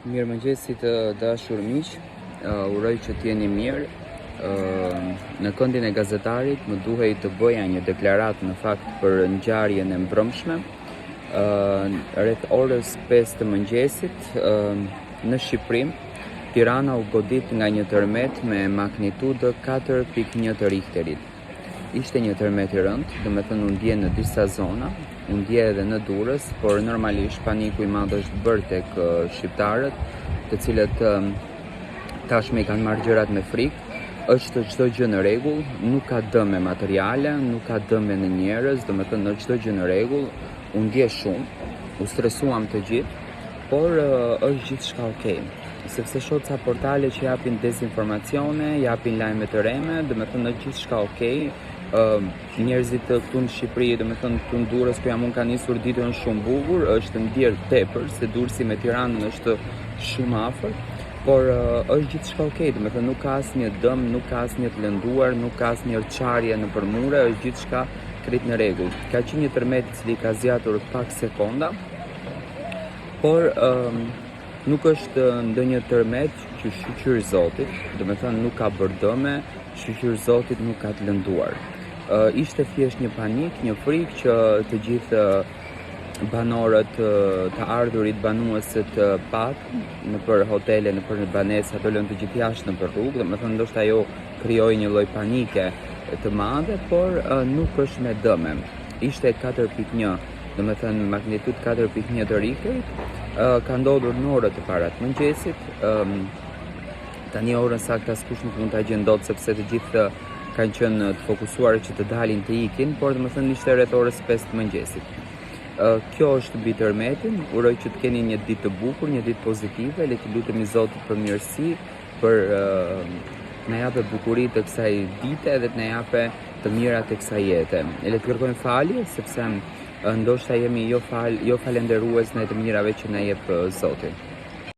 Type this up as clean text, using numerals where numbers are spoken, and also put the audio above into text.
Mirëmëngjesit të dashur miq, uroj që t'jeni mirë. Në këndin e gazetarit më duhej të bëja një deklaratë në fakt për ngjarjen e mbrëmshme. Rreth orës 5 të mëngjesit në Shqipëri, Tirana u godit nga një tërmet me magnitudë 4.1 të Richterit. Ishte një tërmet i rëndë, do me thënë u ndje në disa zona, u ndje edhe në Durrës, por normalisht paniku i madh është bërë tek shqiptarët, të cilët tashmë i kanë marrë gjërat me frikë. Është çdo gjë në rregull, nuk ka dëm me materiale, nuk ka dëm me njerëz, do me thënë çdo gjë në rregull, u ndje shumë, u stresuam të gjithë, por është gjithçka okay. Sepse shoh ca portale që japin dezinformacione, japin lajme të rreme, do me thënë gjithçka okay. Njerëzit këtu në Shqipëri, do me thënë këtu në Durrës, ku jam unë, ka nisur ditën shumë bukur, është ndjerë tepër, se Durrësi me Tiranën është shumë afër, por është gjithçka okay, do me thënë nuk ka asnjë dëm, nuk ka asnjë të lënduar, nuk ka asnjë çarje nëpër mure, është gjithçka krejt në rregull. Ka qenë një tërmet i cili ka zgjatur pak sekonda, por nuk është ndonjë tërmet që shqyr Zotit, do me thënë nuk ka bërë dëme, shqyr Zotit nuk ka të lënduar. Ishte thjesht një panik, një frikë që të gjithë banorët të ardhurit, banuesit pat nëpër hotele, nëpër banesa, do lënë të gjithë jashtë nëpër rrugë, do me thënë ndoshta ajo krijoi një lloj panike të madhe, por nuk është me dëme. Ishte 4.1, do me thënë magnitudë 4.1 të Richterit, ka ndodhur në orët e para të mëngjesit. Tani orën saktë askush nuk mund ta gjejë dot, sepse të gjithë kanë qenë të fokusuar që të dalin të ikin, por do me thënë ishte rreth orës 5 të mëngjesit. Kjo është mbi tërmetin, uroj që të keni një ditë të bukur, një ditë pozitive, le të lutemi Zotit për mirësi, për na jape bukuri të kësaj dite dhe të na jape të mirat të kësaj jete. Le të kërkojmë falje, sepse ndoshta jemi jo falenderues ndaj të mirave që na jep Zoti.